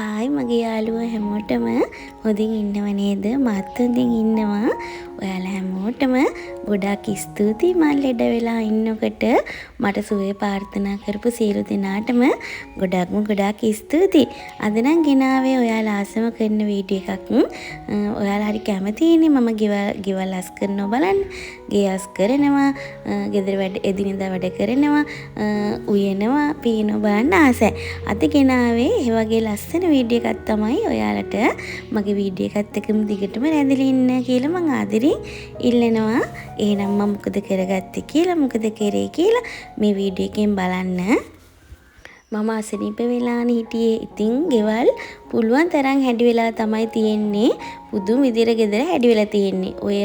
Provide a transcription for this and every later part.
Hi මගේ යාළුවෝ හැමෝටම හොඳින් ඉන්නව නේද? මාත් හොඳින් ඉන්නවා. ඔයාලා හැමෝටම ගොඩාක් ස්තුතියි මම ලෙඩ වෙලා ඉන්නකොට මට සුවය ප්‍රාර්ථනා කරපු සියලු දෙනාටම ගොඩාක් ස්තුතියි. අද නම් ගෙනාවේ ඔයාලා ආසම කරන වීඩියෝ එකක්. ඔයාලා හරි කැමතියිනේ මම ගෙවල් අස් කරනවා බලන්න. ගේ අස් කරනවා, ගෙදර වැඩ එදිනෙදා වැඩ කරනවා, උයනවා, පීනවා බලන්න ආසයි. අද ගෙනාවේ ඒ වගේ ලස්සන වීඩියෝ එකක් තමයි ඔයාලට මගේ වීඩියෝ එකත් එක්කම දිගටම රැඳිලා ඉන්න කියලා මම ආදරෙන් ඉල්ලනවා. එහෙනම් මම මොකද කරගත්තේ කියලා මොකද කරේ කියලා මේ වීඩියෝ එකෙන් බලන්න. මම අසනීප වෙලානේ හිටියේ. ඉතින් ගෙවල් පුළුවන් තරම් හැඩි වෙලා තමයි තියෙන්නේ. පුදුම විදිහට ගෙදර හැඩි වෙලා තියෙන්නේ. ඔය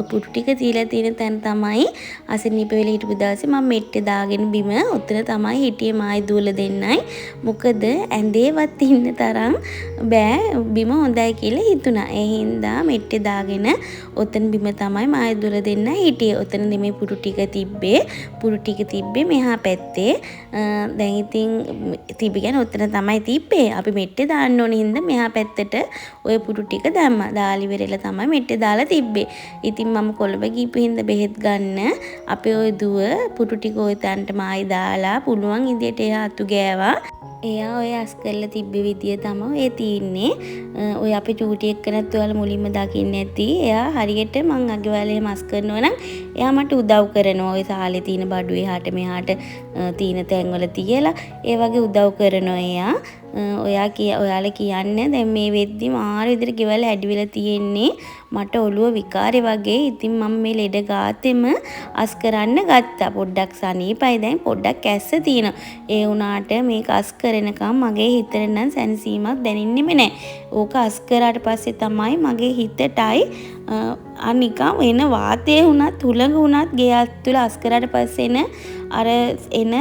පුටු ටික තියලා තියෙන තැන තමයි අසනීප වෙලා හිටපු දවසේ මම මෙට්ටේ දාගෙන බිම උතන තමයි හිටියේ මායි දුවල දෙන්නයි. මොකද ඇඳේවත් ඉන්න තරම් බෑ බිම හොඳයි කියලා හිතුණා. ඒ හින්දා මෙට්ටේ දාගෙන උතන බිම තමයි මායි දුවල දෙන්න හිටියේ. උතන මේ පුටු ටික තිබ්බේ මෙහා පැත්තේ. දැන් ඉතින් තිබිගෙන උතන තමයි තිබ්බේ. අපි මෙට්ටේ දාන්න ඕනේ හින්දා මෙහා පැත්තට ඔය පුටු ටික දැම්මා. දාලි වෙරෙලා තමයි මෙට්ටේ දාලා තිබ්බේ. ඉතින් මම කොළඹ ගිහපු හින්දා බෙහෙත් ගන්න අපේ ওই දුව පුටු ටික ওই තැනටම ආයි දාලා පුළුවන් විදියට එයා අතු ගෑවා. එයා ඔය අස් කරලා තිබ්බ විදිය තමයි ඒ තියෙන්නේ. ඔය අපේ චූටි එක්කනත් ඔයාලා මුලින්ම දකින්න ඇති. එයා හරියට මං අගවලේ මස් කරනවා නම් එයා මට උදව් කරනවා. ඔය සාලේ තියෙන බඩු එහාට මෙහාට තියෙන තැන්වල තියලා ඒ වගේ උදව් කරනවා එයා. ඔයාලා කියන්නේ දැන් මේ වෙද්දි මාර විදිහට ගෙවල් හැඩි වෙලා තියෙන්නේ. මට ඔළුව විකාරේ වගේ. ඉතින් මම මේ ලෙඩ ගාතෙම අස් කරන්න ගත්තා. පොඩ්ඩක් සනීපයි දැන් පොඩ්ඩක් ඇස්ස තියෙනවා. ඒ වුණාට මේක අස් කරනකම් මගේ හිතට නම් සැනසීමක් දැනෙන්නෙම නැහැ. ඕක අස් කරාට පස්සේ තමයි මගේ හිතටයි අනිකම් එන වාතය වුණත් හුළඟ වුණත් ගේ ඇතුළ අස් කරාට පස්සේ එන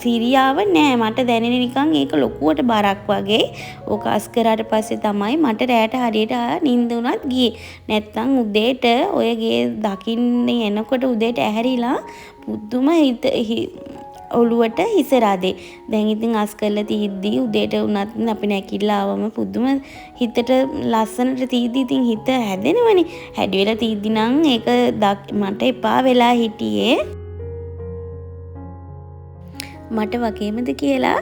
සිරියාව නෑ. මට දැනෙන්නේ නිකන් ඒක ලොකුවට බරක් වගේ. ඕක අස් කරාට පස්සේ තමයි මට රැට හරියට නිින්ද උනත් ගියේ. නැත්තම් උදේට ඔය ගේ දකින්න එනකොට උදේට ඇහැරිලා පුදුම ඔළුවට හිස රදේ. දැන් ඉතින් අස් කරලා තියද්දී උදේට උනත් අපි නැකිලා ආවම පුදුම හිතට ලස්සනට තියද්දී ඉතින් හිත හැදෙනවනේ. හැඩි වෙලා තියද්දී නම් ඒක මට එපා වෙලා හිටියේ. මට වගේමද කියලා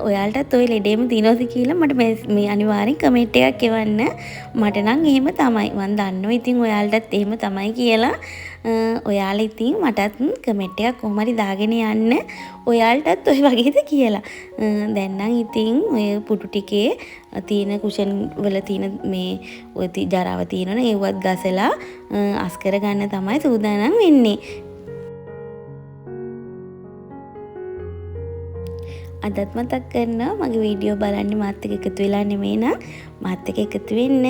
ඔයාලටත් ඔය ලෙඩේම තියෙනවද කියලා මට මේ අනිවාර්යෙන් කමෙන්ට් එකක් එවන්න. මට නම් එහෙම තමයි. මම දන්නවා ඉතින් ඔයාලටත් එහෙම තමයි කියලා. ඔයාලා ඉතින් මටත් කමෙන්ට් එකක් කොහොම හරි දාගෙන යන්න. ඔයාලටත් ඔය වගේද කියලා. දැන් නම් ඉතින් ඔය පුටු ටිකේ තියෙන කුෂන් වල තියෙන මේ ඔය ජරාව තියෙනවනේ ඒවත් ගසලා අස් කරගන්න තමයි සූදානම් වෙන්නේ. අදත් මතක් කරනවා මගේ වීඩියෝ බලන්න මාත් එක්ක එකතු වෙලා නෙමෙයි නම් මාත් එක්ක එකතු වෙන්න.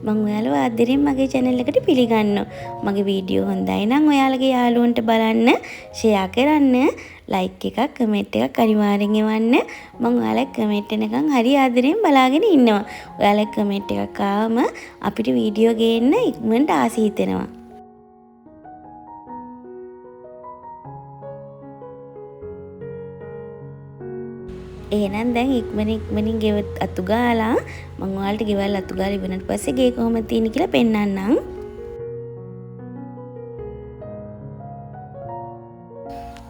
මම ඔයාලව ආදරෙන් මගේ channel එකට පිළිගන්නවා. මගේ වීඩියෝ හොඳයි නම් ඔයාලගේ යාළුවන්ට බලන්න, ෂෙයා කරන්න, ලයික් එකක්, කමෙන්ට් එකක් අනිවාර්යෙන් එවන්න. මම ඔයාලා කමෙන්ට් එකෙන් හරි ආදරෙන් බලාගෙන ඉන්නවා. ඔයාලා කමෙන්ට් එකක් ආවම අපිට වීඩියෝ ගේන්න ඉක්මනට ආස හිතෙනවා. එහෙනම් දැන් ඉක්මනින් ගෙව අතු ගාලා මම ඔයාලට ගෙවල් අතු ගාලා ඉවරනට පස්සේ ගේ කොහොමද තියෙන්නේ කියලා පෙන්නන්නම්.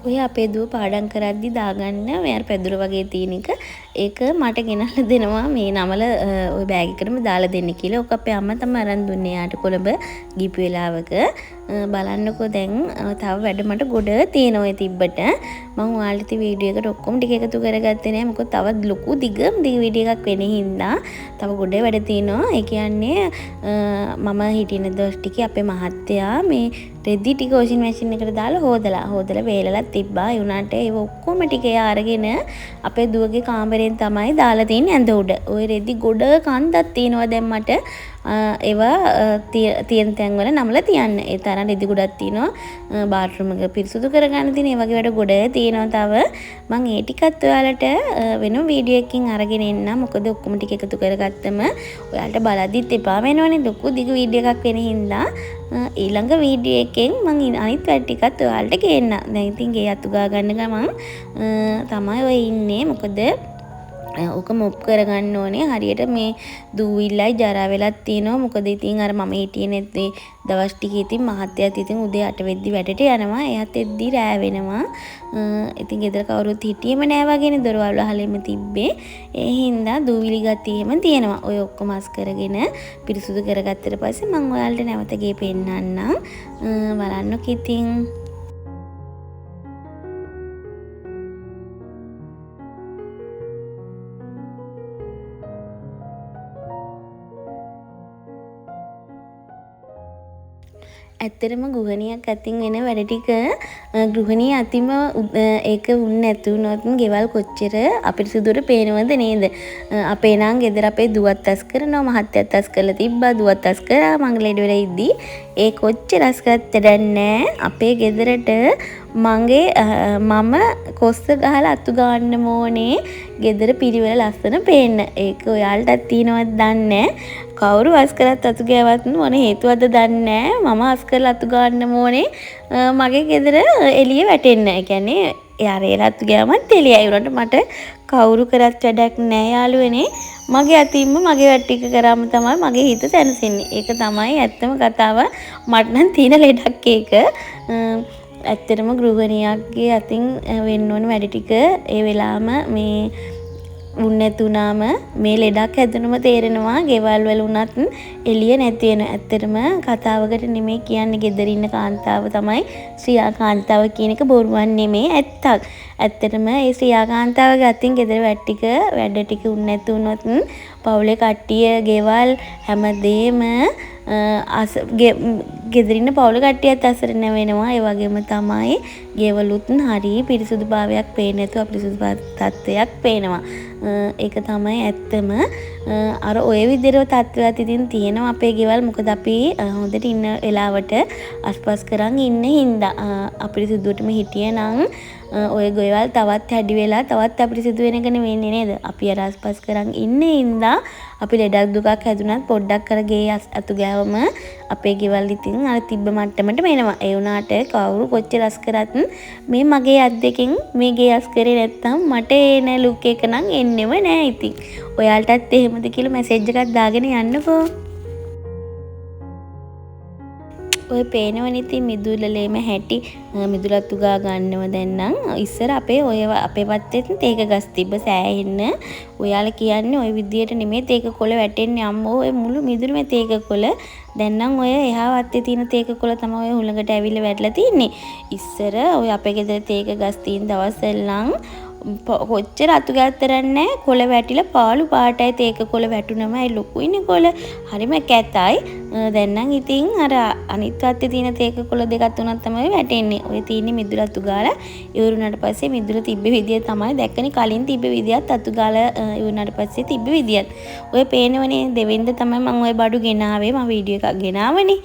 ඔය අපේ දුව පාඩම් කරද්දි දාගන්න මෙයාර පැදුර වගේ තියෙන එක ඒක මට ගෙනල්ලා දෙනවා මේ නමල ওই බෑග් එකටම දාලා දෙන්න කියලා. ඔක අපේ අම්මා තමයි අරන් දුන්නේ යාට කොළඹ ගිහපු වෙලාවක. බලන්නකෝ දැන් තව වැඩ මට ගොඩ තියෙනවා තිබ්බට. මම ඔයාලට වීඩියෝ එකට ඔක්කොම ටික එකතු කරගත්තේ නෑ. මොකද තවත් ලොකු දිග වීඩියෝ එකක් වෙන හින්දා තව ගොඩ වැඩ තියෙනවා. ඒ කියන්නේ මම හිටින දවස් ටිකේ අපේ මහත්තයා මේ රෙදි ටික වොෂින් මැෂින් එකට දාලා හොදලා වේලලා තිබ්බා. ඒ උනාට ඒ ඔක්කොම ටික එයා අරගෙන අපේ දුවගේ කාමරෙන් තමයි දාලා තියෙන්නේ ඇඳ උඩ. ওই රෙදි ගොඩ කන්දක් තියෙනවා දැන් මට. ඒවා තියෙන තැන්වල නමලා තියන්න. ඒ තරම් රෙදි ගොඩක් තියෙනවා. බාත්රූම් එක පිරිසුදු කරගන්න තියෙන ඒ වගේ වැඩ ගොඩ තියෙනවා තව. මම ඒ ටිකත් ඔයාලට වෙන වීඩියෝ එකකින් අරගෙන එන්න. මොකද ඔක්කොම ටික එකතු කරගත්තම ඔයාලට බලද්දිත් එපා වෙනවනේ. ලොකු දිග වීඩියෝ එකක් වෙන හින්දා ඊළඟ වීඩියෝ එකෙන් මම අනිත් වැඩ ටිකත් ඔයාලට ගේන්න. දැන් ඉතින් ගේ අතු ගා ගන්න ගමන් තමයි ඔය ඉන්නේ. මොකද ඕක මොප් කරගන්න ඕනේ. හරියට මේ දූවිල්ලයි ජරා වෙලක් තියෙනවා. මොකද ඉතින් අර මම හිටියේ නැත්තේ දවස් ටිකේ ඉතින් මහත්තයාත් ඉතින් උදේ 8 වෙද්දි වැඩට යනවා. එයාත් එද්දි රෑ වෙනවා. ඉතින් ගෙදර කවුරුත් හිටියේම නෑ වගේනේ. දොරවල් වහලෙම තිබ්බේ. ඒ හින්දා දූවිලි ගතිය එහෙම තියෙනවා. ඔය ඔක්කොම අස් කරගෙන පිරිසුදු කරගත්තට පස්සේ මම ඔයාලට නැවත ගේ පෙන්නන්නම්. බලන්නකෝ ඉතින්. ඇත්තටම ගෘහණියක් අතින් වෙන වැඩ ටික ගෘහණිය අතින්ම ඒක වුණ නැති වුණොත් ගෙවල් කොච්චර අපිරිසුදුවට පේනවද නේද? අපේ නම් ගෙදර අපේ දුවත් අස් කරනවා, මහත්තයාත් අස් කරලා තිබ්බා, දුවත් අස් කරා මං ලෙඩ වෙලා ඉද්දි. ඒ කොච්චර අස් කරත් වැඩක් නැහැ. අපේ ගෙදරට මම කොස්ස ගහලා අතු ගන්න ඕනේ. ගෙදර පිරිවෙල ලස්සන පේන්න. ඒක ඔයාලටත් තියෙනවද දන්නේ නැහැ. කවුරු අස් කරත් අතු ගෑවත් මොන හේතුවක්ද දන්නේ නැහැ. මම අස් කරලා අතු ගන්න ඕනේ. මගේ ගෙදර එළිය වැටෙන්න. ඒ කියන්නේ යාර එලත්තු ගෑමත් එළියයි. උනට මට කවුරු කරත් වැඩක් නැහැ යාළුවනේ. මගේ අතින්ම මගේ වැඩ ටික කරාම තමයි මගේ හිත සැනසෙන්නේ. ඒක තමයි ඇත්තම කතාව. මට නම් තියෙන ලෙඩක් ඒක. ඇත්තටම ගෘහණියක්ගේ අතින් වෙන්න ඕන වැඩ ටික ඒ වෙලාවම මේ උන්නතුනාම මේ ලෙඩක් හැදුනම තේරෙනවා ගෙවල් වල උනත් එළිය නැති වෙන. ඇත්තටම කතාවකට නෙමෙයි කියන්නේ ගෙදර ඉන්න කාන්තාව තමයි ශ්‍රියා කාන්තාව කියන එක බොරුවක් නෙමෙයි ඇත්තක්. ඇත්තටම ඒ ශ්‍රියා කාන්තාවගේ අතින් ගෙදර වැඩ ටික උන් නැතුනොත් පවුලේ කට්ටිය ගෙවල් හැමදේම ගෙදරින්න පවුල කට්ටියත් අසරණ වෙනවා. ඒ වගේම තමයි ගෙවලුත් හරි පිරිසුදුභාවයක් පේන්නේ නැතුව අපිරිසුදු තත්ත්වයක් පේනවා. ඒක තමයි ඇත්තම. අර ඔය විදිහට තත්ත්වයක් ඉතින් තියෙනවා අපේ ගෙවල්. මොකද අපි හොඳට ඉන්න වෙලාවට අස්පස් කරන් ඉන්න හින්දා අපිරිසුදුවටම හිටියනම් ඔය ගෙවල් තවත් හැඩි වෙලා තවත් අපිරිසුදු වෙනකනේ වෙන්නේ නේද? අපි අර අස්පස් කරන් ඉන්න හින්දා අපි ලෙඩක් දුකක් හැදුනත් පොඩ්ඩක් අර ගේ අතු ගෑවම අපේ ගෙවල් ඉතින් අර තිබ්බ මට්ටමට එනවා. ඒ වුණාට කවුරු කොච්චර අස් කරත් මේ මගේ අත් දෙකෙන් මේ ගේ අස් කරේ නැත්තම් මට එන ලුක් එක නම් එන්නෙම නෑ ඉතින්. ඔයාලටත් එහෙමද කියලා මැසේජ් එකක් දාගෙන යන්නකෝ. ඔය පේනවනේ ඉතින් මිදුලලේම හැටි මිදුලත් උගා ගන්නව දැන් නම්. ඉස්සර අපේ පැත්තෙත් තේක ගස් තිබ්බ සෑහෙන්න. ඔයාලා කියන්නේ ওই විදියට නෙමෙයි තේක කොළ වැටෙන්නේ අම්මෝ. ඔය මුළු මිදුලෙම තේක කොළ. දැන් නම් ඔය එහා වත්තේ තියෙන තේක කොළ තමයි ඔය හුලඟට ඇවිල්ලා වැටලා තින්නේ. ඉස්සර ඔය අපේ ගෙදර තේක ගස් තියෙන දවස්වල නම් කොච්චර අතු ගැතරන්නේ කොළ වැටිලා පාළු පාටයි තේක කොළ වැටුනමයි ලොකුයිනේ කොළ. හරිම කැතයි. දැන් නම් ඉතින් අර අනිත් පැත්තේ තියෙන තේක කොළ දෙකක් තුනක් තමයි වැටෙන්නේ. ඔය තියෙන්නේ මිදුල අතු ගාලා ඉවරුනට පස්සේ මිදුල තිබ්බ විදිය තමයි දැක්කනේ. කලින් තිබ්බ විදියත් අතු ගාලා ඉවරුනට පස්සේ තිබ්බ විදියත්. ඔය පේනවනේ දෙවෙන්ද තමයි මම ඔය බඩු ගෙනාවේ. මම වීඩියෝ එකක් ගෙනාවනේ.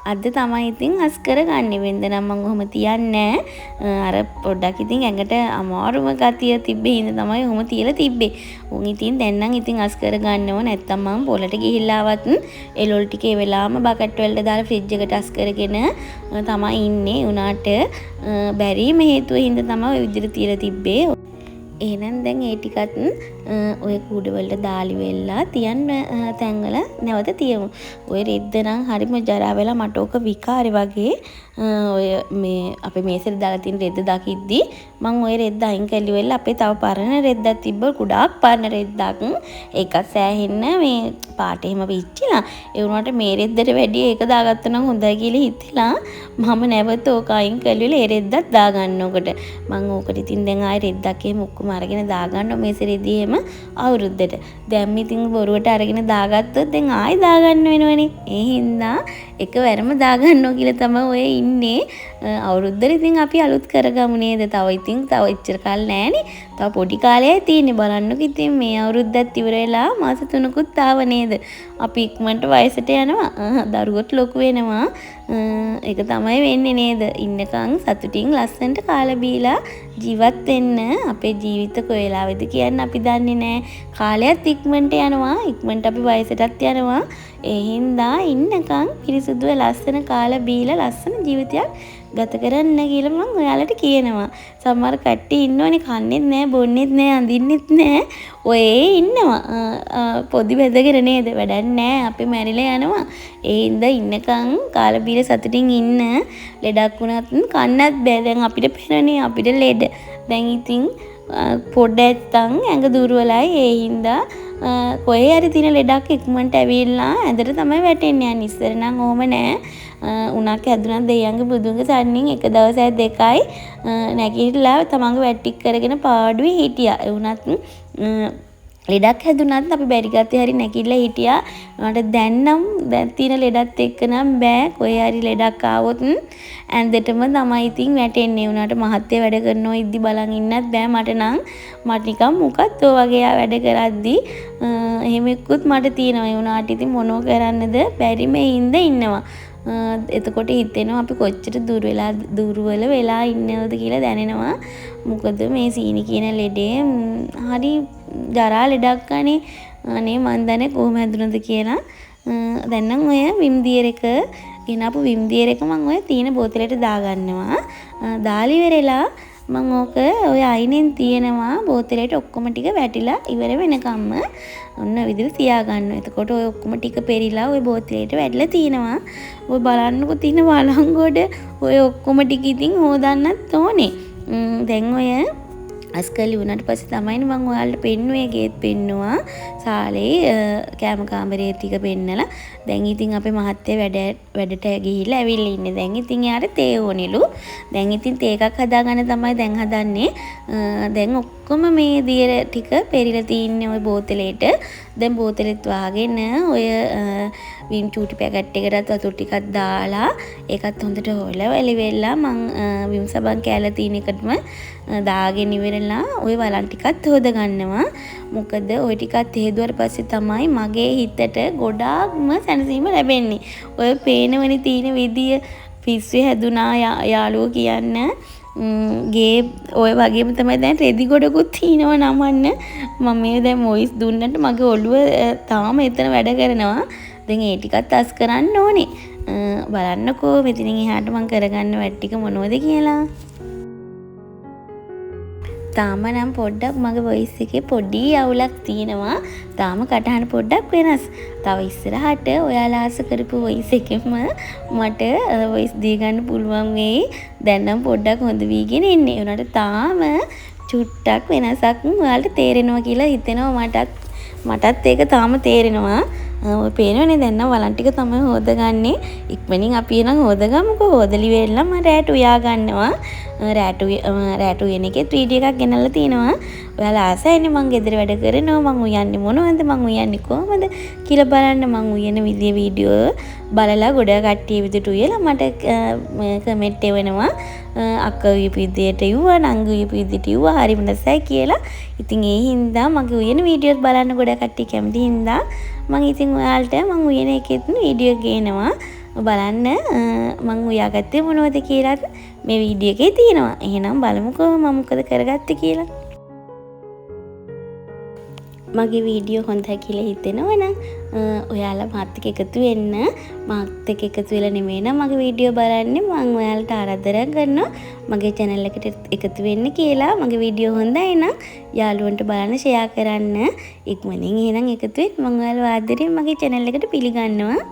අද තමයි ඉතින් අස් කරගන්නේ. වෙන්ද නම් මම ඔහොම තියන්නේ අර පොඩ්ඩක් ඉතින් ඇඟට අමාරුම ගතිය තිබ්බේ හින්දා තමයි ඔහොම තියලා තිබ්බේ. උන් ඉතින් දැන් නම් ඉතින් අස් කරගන්නව නැත්තම් මම පොලට ගිහිල්ලාවත් එලොල් ටික ඒ වෙලාවම බකට් වලට දාලා ෆ්‍රිජ් එකට අස් කරගෙන තමයි ඉන්නේ. උනාට බැරිම හේතුව හින්දා තමයි ඔය විදිහට තියලා තිබ්බේ. එහෙනම් දැන් ඒ ටිකත් ඔය කූඩ වලට දාලි වෙලා තියන්න තැන්වල නැවත තියමු. ඔය රෙද්ද නම් හරිම ජරා වෙලා මට ඕක විකාරේ වගේ. ඔය මේ අපේ මේසෙට දාලා තියෙන රෙද්ද දකිද්දි මම ඔය රෙද්ද අයින් කළි වෙලා අපේ තව පරණ රෙද්දක් තිබ්බ කුඩාක් පරණ රෙද්දක්. ඒකත් සෑහෙන්න මේ පාට එහෙම පිච්චිලා. ඒ වුණාට මේ රෙද්දට වැඩිය ඒක දාගත්තා නම් හොඳයි කියලා හිතලා මම නැවත ඕක අයින් කළි වෙලා ඒ රෙද්දත් දාගන්න ඕකට. මම ඕකට ඉතින් දැන් ආයෙ රෙද්දක් එහෙම ඔක්කොම අරගෙන දාගන්නවා මේසෙ රෙද්දි එහෙම අවුරුද්දට. දැන් ඉතින් බොරුවට අරගෙන දාගත්තොත් දැන් ආයෙ දාගන්න වෙනවනේ. ඒ හින්දා එකවරම දාගන්නවා කියලා තමයි ඔය ඉන්නේ. අවුරුද්දට ඉතින් අපි අලුත් කරගමු නේද? තව එච්චර කාල නෑනේ. තව පොඩි කාලයයි තියෙන්නේ. බලන්නකෝ ඉතින් මේ අවුරුද්දත් ඉවර වෙලා මාස 3කුත් ආව නේද? අපි ඉක්මනට වයසට යනවා. දරුවොත් ලොකු වෙනවා. ඒක තමයි වෙන්නේ නේද? ඉන්නකන් සතුටින් ලස්සනට කාලා බීලා ජීවත් වෙන්න. අපේ ජීවිත කොහෙලාවෙද කියන්නේ අපි දන්නේ නෑ. කාලයත් ඉක්මනට යනවා. ඉක්මනට අපි වයසටත් යනවා. ඒ හින්දා ඉන්නකන් පිරිසුදුව ලස්සන කාලා බීලා ලස්සන ජීවිතයක් ගත කරන්න කියලා මම ඔයාලට කියනවා. සමහර කට්ටිය ඉන්නෝනේ කන්නේත් නැහැ, බොන්නේත් නැහැ, අඳින්නෙත් නැහැ. ඔය ඉන්නවා. පොඩි බෙදගෙන නේද? වැඩක් නැහැ. අපි මැරිලා යනවා. ඒ හින්දා ඉන්නකම් කාලා බීලා සතුටින් ඉන්න. ලෙඩක් වුණත් කන්නත් බෑ. දැන් අපිට පේනනේ අපිට ලෙඩ. දැන් ඉතින් පොඩ්ඩක් ඇඟ දුර්වලයි. ඒ හින්දා කොහේ හරි තියෙන ලෙඩක් ඉක්මනට ඇවිල්ලා ඇඳට තමයි වැටෙන්නේ. යන්නේ ඉස්සර නම් ඕම නෑ. උණක් හැදුනත් දෙයියන්ගේ බුදුන්ගේ සරණින් එක දවසයි දෙකයි නැගිටලා තමන්ගේ වැටික් කරගෙන පාඩුවේ හිටියා. ඒ වුණත් ලෙඩක් හැදුනත් අපි බැරි ගත්තේ හරි නැගිටලා හිටියා. මට දැන් තියෙන ලෙඩත් එක්ක නම් බෑ. කොහේ හරි ලෙඩක් ආවොත් ඇඳටම තමයි ඉතින් වැටෙන්නේ. උනාට මහත්ය වැඩ කරනවා ඉද්දි බලන් ඉන්නත් බෑ මට නම්. මට නිකන් මොකක්ද ඔය වගේ වැඩ කරද්දි එහෙම එක්කුත් මට තියෙනවා. ඒ උනාට ඉතින් මොනෝ කරන්නද බැරි මේ හින්දා ඉන්නවා. එතකොට හිතෙනවා අපි කොච්චර දුර්වල වෙලා ඉන්නවද කියලා දැනෙනවා. මොකද මේ සීනි කියන ලෙඩේ හරි ජරා ලෙඩක් අනේ. අනේ මන් දන්නේ කොහොම හැදුනද කියලා. දැන් නම් ඔය විම් දියර් එක ගෙනාපු විම් දියර් එක මම ඔය තීන බෝතලෙට දාගන්නවා. දාලි වෙරලා මම ඕක ඔය අයිනෙන් තියෙනවා බෝතලෙට ඔක්කොම ටික වැටිලා ඉවර වෙනකම්ම ඔන්න විදිහට තියාගන්නවා. එතකොට ඔය ඔක්කොම ටික පෙරිලා ඔය බෝතලෙට වැටලා තිනවා. ඔය බලන්නකෝ තියෙන වළංගොඩ ඔය ඔක්කොම ටික ඉතින් හොදන්නත් ඕනේ. දැන් ඔය අස්කලි වුණාට පස්සේ තමයිනේ මම ඔයාලට පෙන්නුවේ ගේත් පෙන්නුවා. සාලේ කැම කාමරේ ටික පෙන්නලා දැන් ඉතින් අපේ මහත්තයා වැඩට ගිහිල්ලා ඇවිල්ලා ඉන්නේ. දැන් ඉතින් යාට තේ ඕනෙලු. දැන් ඉතින් තේ එකක් හදාගන්න තමයි දැන් හදන්නේ. දැන් ඔක්කොම මේ දියර ටික පෙරිලා තින්නේ ওই බෝතලෙට. දැන් බෝතලෙත් වාගෙන ඔය විම් චූටි පැකට් එකකට වතුර ටිකක් දාලා ඒකත් හොඳට හොලලා එලිවෙලා මං විම් සබන් කෑල්ල තියෙන එකටම දාගෙන ඉවරලා ওই වලන් ටිකත් හොද ගන්නවා. මොකද ওই ටිකත් හේදුවාට පස්සේ තමයි මගේ හිතට ගොඩාක්ම සැනසීම ලැබෙන්නේ. ඔය පේනවනේ තියෙන විදිය පිස්සු හැදුනා යාළුවෝ කියන්න. ගේ ඔය වගේම තමයි දැන් රෙදි ගොඩකුත් තිනව නමන්න. මම මේ දැන් වොයිස් දුන්නට මගේ ඔළුව තාම එතන වැඩ කරනවා. දැන් ඒ ටිකත් අස් කරන්න ඕනේ. බලන්නකෝ මෙතනින් එහාට මම කරගන්න වැඩ ටික මොනවද කියලා. තාම නම් පොඩ්ඩක් මගේ වොයිස් එකේ පොඩි අවුලක් තියෙනවා. තාම කටහඬ පොඩ්ඩක් වෙනස්. තව ඉස්සරහට ඔයාලා ආස කරපු වොයිස් එකෙම මට වොයිස් දී ගන්න පුළුවන් වෙයි. දැන් නම් පොඩ්ඩක් හොඳ වීගෙන ඉන්නේ. උනාට තාම චුට්ටක් වෙනසක් ඔයාලට තේරෙනවා කියලා හිතෙනවා මටත් ඒක තාම තේරෙනවා. ඔය පේනවනේ දැන් නම් වලන් ටික තමයි හොදගන්නේ. ඉක්මනින් අපි එනම් හොදගමුකෝ. හොදලි වෙලලා මම රැට උයා ගන්නවා. රැට උයන එකේ 3D එකක් ගෙනල්ලා තිනවා. ඔයාලා ආසයිනේ මං ගෙදර වැඩ කරනවා. මං උයන්නේ මොනවද? මං උයන්නේ කොහමද කියලා බලන්න. මං උයන විදිය වීඩියෝ බලලා ගොඩ කට්ටිය විදිහට උයලා මට කමෙන්ට් එවනවා. අක්කා උයපු විදියට ඉව්වා, නංගි උයපු විදියට ඉව්වා. හරිම නැසයි කියලා. ඉතින් ඒ හින්දා මගේ උයන වීඩියෝස් බලන්න ගොඩ කට්ටිය කැමති හින්දා මං ඉතින් ඔයාලට මං උයන එකෙත් වීඩියෝ ගේනවා. බලන්න මං උයාගත්තේ මොනවද කියලා මේ වීඩියෝ එකේ තියෙනවා. එහෙනම් බලමුකෝ මම මොකද කරගත්තේ කියලා. මගේ වීඩියෝ හොඳයි කියලා හිතෙනවනම් ඔයාලා මාත් එක්ක එකතු වෙන්න. මාත් එක්ක එකතු වෙලා නෙමෙයි නම් මගේ වීඩියෝ බලන්නේ. මම ඔයාලට ආරාධනා කරනවා මගේ channel එකට එකතු වෙන්න කියලා. මගේ වීඩියෝ හොඳයි නම් යාළුවන්ට බලන්න ෂෙයා කරන්න. ඉක්මනින් එහෙනම් එකතු වෙන්න. මම ඔයාලව ආදරෙන් මගේ channel එකට පිළිගන්නවා.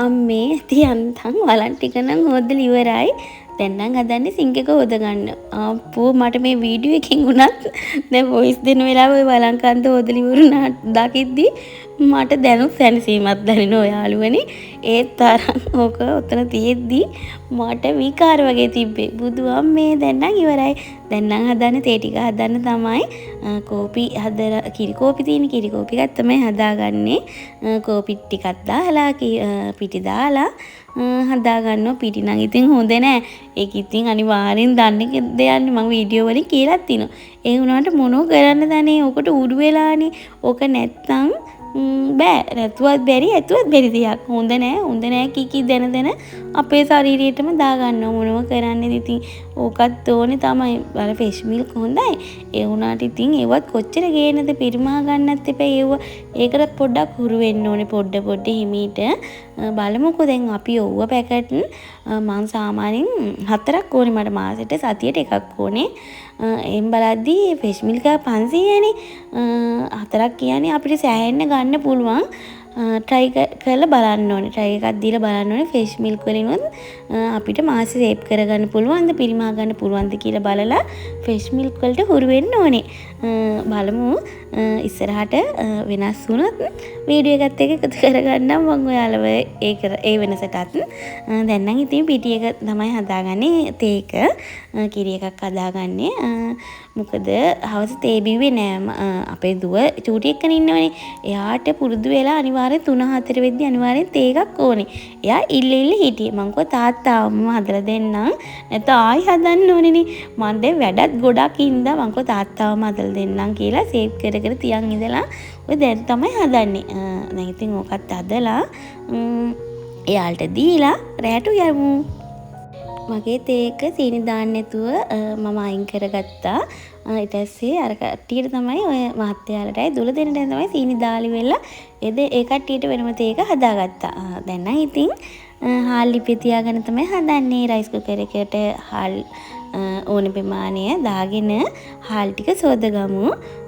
අම්මේ තියන්තම් වලන් ටික නම් හොදලා ඉවරයි. දැන් නම් හදන්නේ සිංක් එක හොද ගන්න. අප්පෝ මට මේ වීඩියෝ එකකින් උනත් දැන් වොයිස් දෙන වෙලාවේ ඔය වලන් කන්ද හොදලා ඉවරුණා දකිද්දි මට දැනුත් සැනසීමක් දැනෙනවා ඔයාළුවනේ. ඒ තරම් ඕක උතන තියෙද්දි මට විකාර වගේ තිබ්බේ. බුදු අම්මේ දැන් නම් ඉවරයි. දැන් නම් හදන්නේ තේ ටික හදන්න තමයි. කෝපි හදලා කිරි කෝපි තියෙන කිරි කෝපි එකක් තමයි හදාගන්නේ. කෝපි ටිකක් දාලා පිටි දාලා හදාගන්නවා. පිටි නම් ඉතින් හොඳ නෑ. ඒක ඉතින් අනිවාර්යෙන් දන්නේ දෙයන්නේ මම වීඩියෝ වලින් කියලා තිනවා. ඒ වුණාට මොනෝ කරන්න දන්නේ. ඔකට උඩු වෙලානේ. ඕක නැත්තම් බෑ නැතුවත් බැරි ඇතුවත් බැරි දෙයක්. හොඳ නෑ කීකී දැන අපේ ශරීරයටම දාගන්නවා. මොනව කරන්නේද ඉතින් ඕකත් ඕනේ තමයි. අර ෆ්‍රෙෂ් මිල්ක් හොඳයි. ඒ වුණාට ඉතින් ඒවත් කොච්චර ගේනද පිරිමහා ගන්නත් එපා. ඒකට පොඩ්ඩක් හුරු වෙන්න ඕනේ. පොඩ හිමීට බලමුකෝ. දැන් අපි ඔව්ව පැකට් මං සාමාන්‍යයෙන් 4ක් ඕනේ. මට මාසෙට සතියට එකක් ඕනේ. එම් බලද්දී ෆ්‍රෙෂ් මිල්ක් 500නේ. 4ක් කියන්නේ අපිට සෑහෙන්න ගන්න පුළුවන්. try කරලා බලන්න ඕනේ. try එකක් දීලා බලන්න ඕනේ ෆ්‍රෙෂ් මිල්ක් වලිනුත් අපිට මාසෙ සේව් කරගන්න පුළුවන්ද පිරිමහා ගන්න පුළුවන්ද කියලා බලලා ෆ්‍රෙෂ් මිල්ක් වලට හුරු වෙන්න ඕනේ. බලමු ඉස්සරහට වෙනස් වුණොත් වීඩියෝ එකත් එක්ක එකතු කරගන්නම් මම ඔයාලව ඒ වෙනසටත්. දැන් නම් ඉතින් පිටි එක තමයි හදාගන්නේ. තේ එක කිරි එකක් හදාගන්නේ. මොකද හවස තේ බිව්වේ නෑ. අපේ දුව චූටි එක්කනේ ඉන්නවනේ. එයාට පුරුදු වෙලා අනිවාර්යෙන් 3-4 වෙද්දි අනිවාර්යෙන් තේ එකක් ඕනේ. එයා ඉල්ල හිටියේ. මං කෝ තාත්තා මම හදලා දෙන්නම්. නැත්නම් ආයි හදන්න ඕනේනේ. මං දැන් වැඩත් ගොඩක් ඉඳලා මං කෝ තාත්තාවම හදලා දෙන්නම් කියලා සේව් කර තියන් ඉඳලා ඔය දැන් තමයි හදන්නේ. දැන් ඉතින් ඕකත් හදලා එයාලට දීලා රැට යමු. මගේ තේ එක සීනි දාන්න නැතුව මම අයින් කරගත්තා. ඊට පස්සේ අර කට්ටියට තමයි ඔය මහත්තයාලටයි දුල දෙන්නට තමයි සීනි දාලි වෙලා ඒ කට්ටියට වෙනම තේ එක හදාගත්තා. දැන් නම් ඉතින් හාල් ලිපේ තියාගෙන තමයි හදන්නේ. රයිස් කුකර් එකට හාල් ඕන ප්‍රමාණය දාගෙන හාල් ටික සෝදගමු.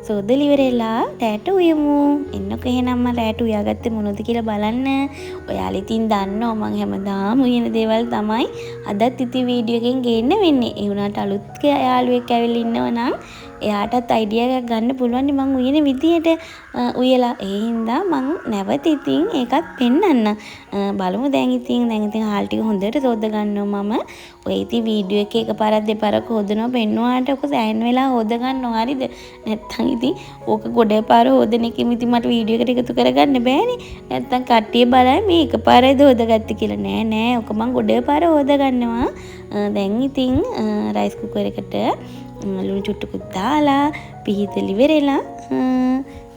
සෝදලා ඉවරලා රැට උයමු. එන්නකෝ එහෙනම් මම රැට උයාගත්තේ මොනවද කියලා බලන්න. ඔයාලා ඉතින් දන්නවා මම හැමදාම උයන දේවල් තමයි අදත් ඉතින් වීඩියෝ එකෙන් ගේන්න වෙන්නේ. ඒ වුණාට අලුත් යාළුවෙක් ඇවිල්ලා ඉන්නවනම් එයාටත් අයිඩියා එකක් ගන්න පුළුවන් මං උයන විදියට උයලා. ඒ හින්දා මං නැවත ඉතින් ඒකත් පෙන්නන්න. බලමු දැන් ඉතින් හාල් ටික හොඳට සෝද ගන්නවා මම. ඔය ඉතින් වීඩියෝ එකේ එකපාරක් දෙපාරක් හොදනවා පෙන්නුවාට ඔක සෑහෙන වෙලා හොද ගන්නවා හරිද? නැත්තම් ඉතින් ඕක ගොඩ පාර හොදන එකෙම ඉතින් මට වීඩියෝ එකට එකතු කරගන්න බෑනේ. නැත්තම් කට්ටිය බලයි මේ එකපාරයිද හොදගත්තේ කියලා. නෑ ඔක මං ගොඩ පාර හොද ගන්නවා. දැන් ඉතින් රයිස් කුකර් එකට ලුණු චුට්ටකුත් දාලා පිහිතලි වෙරෙලා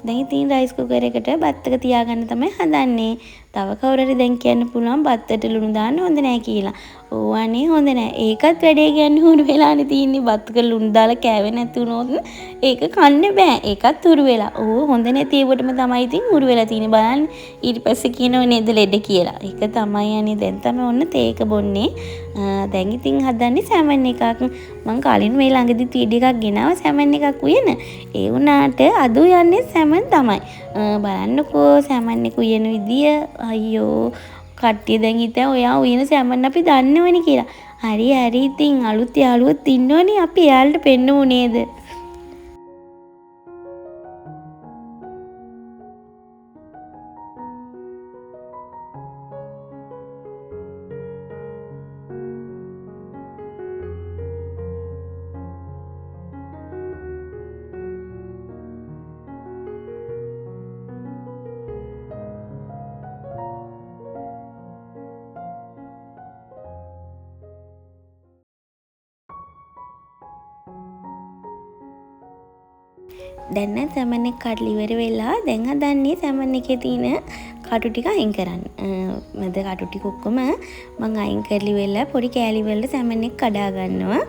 දැන් ඉතින් රයිස් කුකර් එකට බත් එක තියාගන්න තමයි හදන්නේ. තව කවුරු හරි දැන් කියන්න පුළුවන් බත්තට ලුණු දාන්න හොඳ නැහැ කියලා. ඕවනේ හොඳ නැහැ. ඒකත් වැඩේ කියන්නේ හුරු වෙලානේ තියෙන්නේ. බත් එක ලුණු දාලා කෑවේ නැති වුණොත් ඒක කන්න බෑ. ඒකත් හුරු වෙලා. හොඳ නැති ඒවටම තමයි ඉතින් හුරු වෙලා තියෙන්නේ. බලන්න ඊට පස්සේ කියනව නේද ලෙඩ කියලා. ඒක තමයි යන්නේ. දැන් තමයි ඔන්න තේක බොන්නේ. දැන් ඉතින් හදන්නේ සැමන් එකක්. මං කලින් මේ ළඟදි වීඩියෝ එකක් ගෙනාවා සැමන් එකක් උයන. ඒ වුණාට අද යන්නේ සැමන් තමයි. බලන්නකෝ සැමන් එක උයන විදිය. අයියෝ කට්ටිය දැන් හිතා ඔයා උයන සැමන් අපි දන්නවනේ කියලා. හරි ඉතින් අලුත් යාළුවොත් ඉන්නවනේ අපි එයාලට පෙන්නමු නේද? දැන් නම් සැමන් එක කඩලා ඉවර වෙලා දැන් හදන්නේ සැමන් එකේ තියෙන කටු ටික අයින් කරන්න. මැද කටු ටික ඔක්කොම මම අයින් කරලි වෙලා පොඩි කෑලි වලට සැමන් එක කඩා ගන්නවා.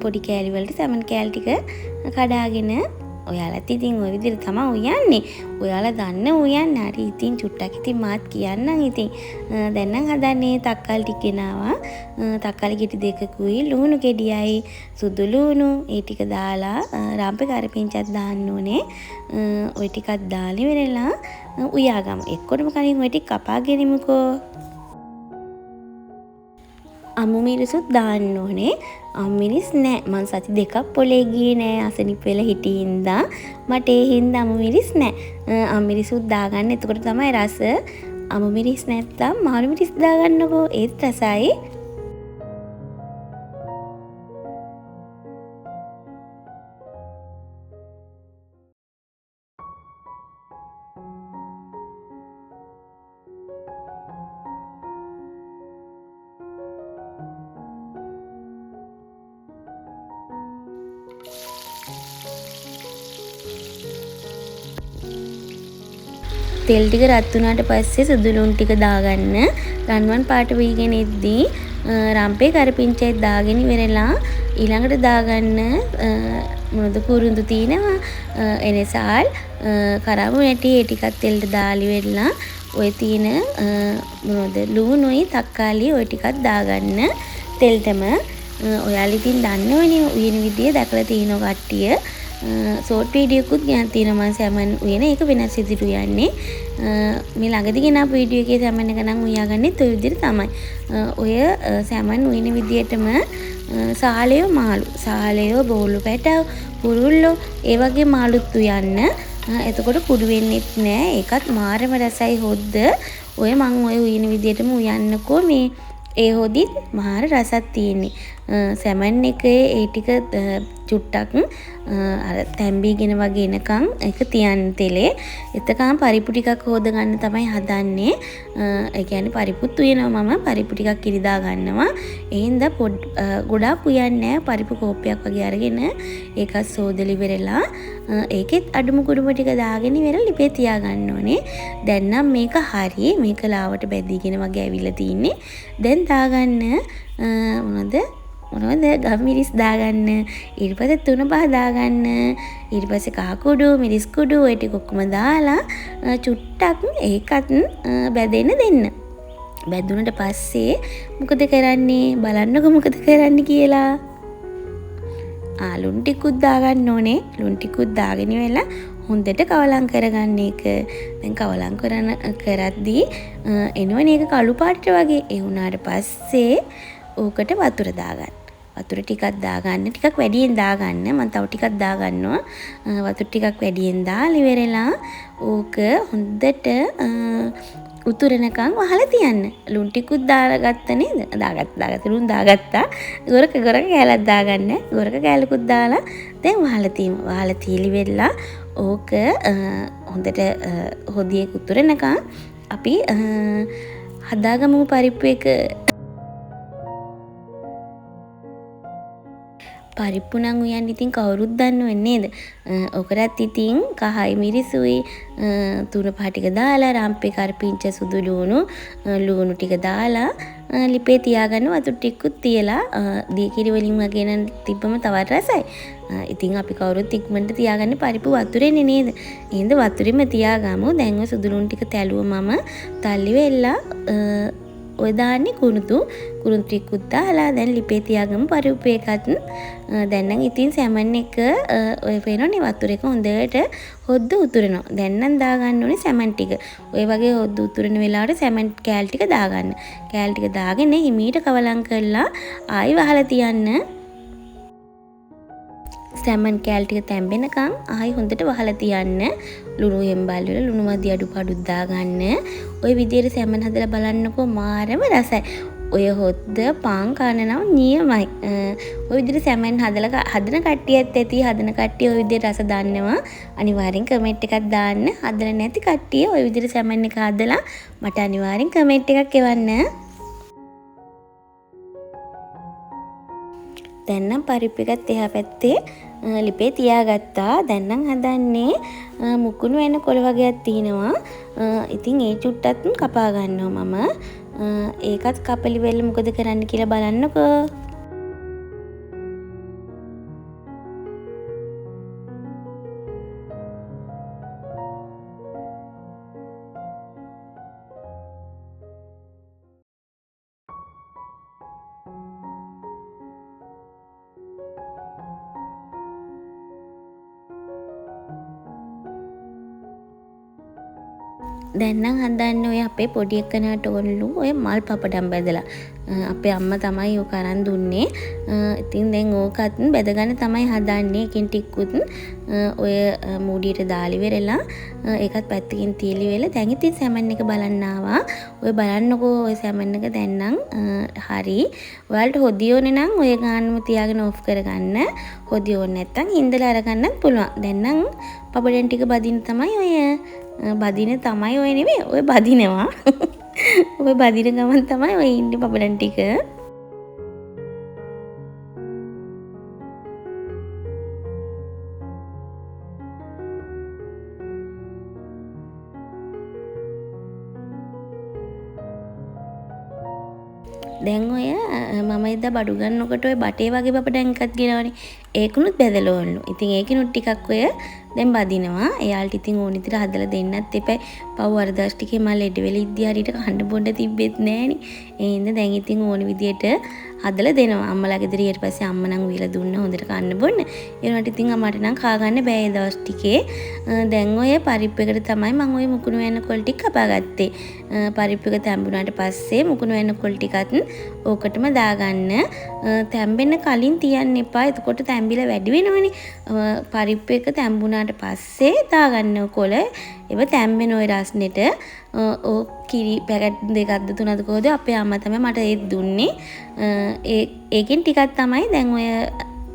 පොඩි කෑලි වලට සැමන් කෑලි ටික කඩාගෙන ඔයාලත් ඉතින් ওই විදිහට තමයි උයන්නේ. ඔයාලා දන්න උයන්න හරි. ඉතින් චුට්ටක් ඉතින් මාත් කියන්නම් ඉතින්. දැන් නම් හදන්නේ තක්කාලි ටික ගෙනාවා. තක්කාලි ගෙඩි දෙකකුයි ලුණු ගෙඩියයි සුදු ලුණු ඒ ටික දාලා රම්පේ කරපිංචක් දාන්න ඕනේ. ওই ටිකක් දාලා ඉවරලා උයාගමු. එක්කොටම කලින් ওই ටික කපා ගෙනිමුකෝ. අමු මිරිසුත් දාන්න ඕනේ. අමු මිරිස් නෑ. මං සති දෙකක් පොලේ ගියේ නෑ. අසනීප වෙලා හිටින්දා මට ඒ හින්දා අමු මිරිස් නෑ. අමු මිරිසුත් දාගන්න. එතකොට තමයි රස. අමු මිරිස් නැත්තම් මාළු මිරිස් දාගන්නකෝ. ඒත් රසයි. තෙල් ටික රත් වුණාට පස්සේ සුදු ලුණු ටික දාගන්න. රන්වන් පාට වීගෙන එද්දී රම්පේ කරපිංචයි දාගෙන ඉවරලා ඊළඟට දාගන්න මොනද කුරුඳු තියෙනවා. එනසාල් කරාබු නැටි ඒ ටිකත් තෙල්ට දාලි වෙලා ඔය තියෙන මොනද ලුණුයි තක්කාලි ඔය ටිකත් දාගන්න තෙල්ටම. ඔයාලා ඉතින් දන්නවනේ උයන විදිය දැකලා තියෙනවා කට්ටිය. ෂෝට් වීඩියෝ එකකුත් ගෙනත් තියෙනවා මම සැමන් උයන. ඒක වෙනස් විදිහට උයන්නේ. මේ ළඟදී ගෙනාපු වීඩියෝ එකේ සැමන් එක නම් උයාගන්නෙත් ඔය විදිහට තමයි. ඔය සැමන් උයන විදිහටම සාලයෝ මාළු, සාලයෝ බෝලු පැටව, කුරුල්ලෝ ඒ වගේ මාළුත් උයන්න. එතකොට කුඩු වෙන්නෙත් නෑ. ඒකත් මාරම රසයි හොද්ද. ඔය මං ඔය උයන විදිහටම උයන්නකෝ. මේ ඒ හොදිත් මාර රසක් තියෙන්නේ. සැමන් එකේ ඒ ටික චුට්ටක් අර තැම්බීගෙන වගේ එනකන් ඒක තියන්න තෙලේ. එතකන් පරිප්පු ටිකක් හොද ගන්න තමයි හදන්නේ. ඒ කියන්නේ පරිප්පුත් උයනවා මම. පරිප්පු ටිකක් කිරිදා ගන්නවා. ඒ හින්දා ගොඩාක් උයන්නේ පරිප්පු කෝප්පයක් වගේ අරගෙන ඒකත් සෝදලි වෙරලා ඒකෙත් අඩුම කුඩුම ටික දාගෙන ඉවරලා ලිපේ තියා ගන්න ඕනේ. දැන් නම් මේක හරි. මේක ලාවට බැදීගෙන වගේ ඇවිල්ලා තින්නේ. දැන් දාගන්න මොනවද ගම්මිරිස් දාගන්න. ඊට පස්සේ තුන පහ දාගන්න. ඊට පස්සේ කහ කුඩු මිරිස් කුඩු ඔය ටික ඔක්කොම දාලා චුට්ටක් ඒකත් බැදෙන්න දෙන්න. බැදුනට පස්සේ මොකද කරන්නේ බලන්නකො මොකද කරන්න කියලා. ලුණු ටිකුත් දාගන්න ඕනේ. ලුණු ටිකුත් දාගෙන වෙලා හොඳට කවලම් කරගන්න එක. දැන් කවලම් කරද්දී එනවනේ ඒක කළු පාටට වගේ. ඒ වුණාට පස්සේ ඕකට වතුර දාගන්න. වතුර ටිකක් දාගන්න. ටිකක් වැඩියෙන් දාගන්න. මම තව ටිකක් දාගන්නවා. වතුර ටිකක් වැඩියෙන් දාලා ඉවරලා ඕක හොඳට උතුරනකම් වහලා තියන්න. ලුණු ටිකුත් දාගත්ත නේද? දාගත්ත ලුණු දාගත්තා. ගොරක කෑල්ලක් දාගන්න. ගොරක කෑල්ලකුත් දාලා දැන් වහලා තියමු. වහලා තීලි වෙලා ඕක හොඳට හොදියේ උතුරනකම් අපි හදාගමු පරිප්පු එක. පරිප්පු නම් උයන් ඉතින් කවුරුත් දන්නව නේද? ඔකටත් ඉතින් කහයි මිරිසුයි තුන පහ ටික දාලා රම්පේ කරපිංච සුදු ලුණු ටික දාලා ලිපේ තියාගන්න වතුර ටිකකුත් තියලා දී කිරි වලින් වගේ නම් තිබ්බම තවත් රසයි. ඉතින් අපි කවුරුත් ඉක්මනට තියාගන්නේ පරිප්පු වතුරේනේ නේද? එහෙනම් වතුරෙම තියාගමු. දැන් ඔය සුදු ලුණු ටික තැළුව මම තල්ලි වෙලා ඔය දාන්නේ කුරුඳු ටිකකුත් දාලා දැන් ලිපේ තියාගමු පරිප්පු එකත්. දැන් නම් ඉතින් සැමන් එක ඔය පේනෝනේ වතුර එක හොඳට හොද්ද උතුරනවා. දැන් නම් දාගන්න ඕනේ සැමන් ටික. ඔය වගේ හොද්ද උතුරන වෙලාවට සැමන් කෑල් ටික දාගන්න. කෑල් ටික දාගෙන හිමීට කවලම් කරලා ආයි වහලා තියන්න. සැමන් කෑල් ටික තැම්බෙනකන් ආයි හොඳට වහලා තියන්න. ලුණු හෙම්බල් වල ලුණු මදි අඩු දාගන්න. ඔය විදිහට සැමන් හදලා බලන්නකෝ මාරම රසයි. ඔය හොද්ද පාන් කන නම් නියමයි. ඔය විදිහට සැමන් හදන කට්ටියත් ඇති. හදන කට්ටිය ඔය විදිහට රස දන්නවා. අනිවාර්යෙන් කමෙන්ට් එකක් දාන්න. හදලා නැති කට්ටිය ඔය විදිහට සැමන් එක හදලා මට අනිවාර්යෙන් කමෙන්ට් එකක් එවන්න. දැන් නම් පරිප්පු එකත් එහා පැත්තේ ලිපේ තියාගත්තා. දැන් නම් හදන්නේ මුකුණු වෙන කොළ වගේක් තියෙනවා. ඉතින් ඒ චුට්ටත් කපා ගන්නවා මම. ඒකත් කපලි වෙල මොකද කරන්න කියලා බලන්නකෝ. දැන් නම් හදන්නේ ඔය අපේ පොඩි එකනට ඔන්නු ඔය මල් පපඩම් බැදලා. අපේ අම්මා තමයි ඕක අරන් දුන්නේ. ඉතින් දැන් ඕකත් බැදගන්න තමයි හදන්නේ. එකින් ටිකුත් ඔය මූඩියට දාලි වෙරලා ඒකත් පැත්තකින් තියලි වෙලා දැන් ඉතින් සැමන් එක බලන්න ආවා. ඔය බලන්නකෝ ඔය සැමන් එක දැන් නම් හරි. ඔයාලට හොදිය ඕනේ නම් ඔය ගානම තියාගෙන ඔෆ් කරගන්න. හොදිය ඕනේ නැත්තම් ඉඳලා අරගන්නත් පුළුවන්. දැන් නම් පපඩම් ටික බදින්න තමයි ඔය බදින තමයි ඔය නෙමෙයි ඔය බදිනවා. ඔය බදින ගමන් තමයි ඔය ඉන්නේ පපඩම් ටික. දැන් ඔය මම එදා බඩු ගන්නකොට ඔය බටේ වගේ පපඩම් එකක් ගෙනවනේ. ඒකුණුත් බැදලා ඕනලු. ඉතින් ඒකිනුත් ටිකක් ඔය දැන් බදිනවා. එයාලට ඉතින් ඕන විදිහට හදලා දෙන්නත් එපා. පව් අරදාස් ටිකේ මම ලෙඩ වෙලා ඉද්දි හරියට කන්න බොන්න තිබ්බෙත් නෑනේ. ඒ හින්දා දැන් ඉතින් ඕන විදිහට හදලා දෙනවා. අම්මලා ගෙදර ඊට පස්සේ අම්මා නම් උයලා දුන්න හොඳට කන්න බොන්න. ඒ වුණාට ඉතින් අම්මට නම් කා ගන්න බෑ ඒ දවස් ටිකේ. දැන් ඔය පරිප්පු එකට තමයි මම ඔය මුකුණු වෙන කොල් ටික කපාගත්තේ. පරිප්පු එක තැඹුණාට පස්සේ මුකුණු වෙන කොල් ටිකත් ඕකටම දාගන්න. තැඹෙන්න කලින් තියන්න එපා. එතකොට තැඹිලා වැඩි වෙනවනේ. පරිප්පු එක තැඹුණාට පස්සේ දාගන්න කොළ. ඒව තැඹෙන ඔය රස්නෙට කිරි පැකට් දෙකක්ද තුනක්ද කොහොද අපේ අම්මා තමයි මට ඒත් දුන්නේ. ඒකෙන් ටිකක් තමයි දැන් ඔය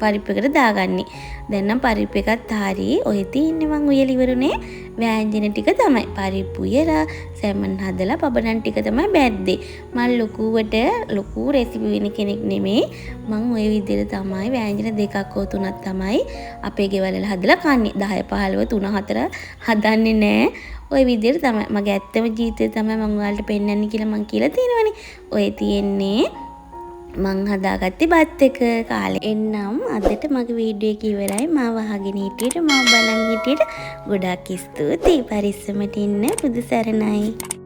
පරිප්පු එකට දාගන්නේ. දැන් නම් පරිප්පු එකත් හරි. ඔය තියන්නේ මං උයලා ඉවරුනේ වෑංජන ටික තමයි. පරිප්පු උයලා සැමන් හදලා පපඩම් ටික තමයි බැද්දේ. මම ලොකු රෙසිපි වෙන කෙනෙක් නෙමෙයි. මං ඔය විදිහට තමයි වෑංජන දෙකක් හෝ තුනක් තමයි අපේ ගෙවල් වල හදලා කන්නේ. 10 15 3 4 හදන්නේ නෑ. ඔය විදිහට තමයි මගේ ඇත්තම ජීවිතේ තමයි මම ඔයාලට පෙන්නන්නේ කියලා මං කියලා තියෙනවනේ. ඔය තියෙන්නේ මං හදාගත්තේ බත් එක කාලේ. එන්නම් අදට මගේ වීඩියෝ එක ඉවරයි. මාව අහගෙන හිටියට මාව බලන් හිටියට ගොඩාක් ස්තුතියි. පරිස්සමට ඉන්න. පුදු සරණයි.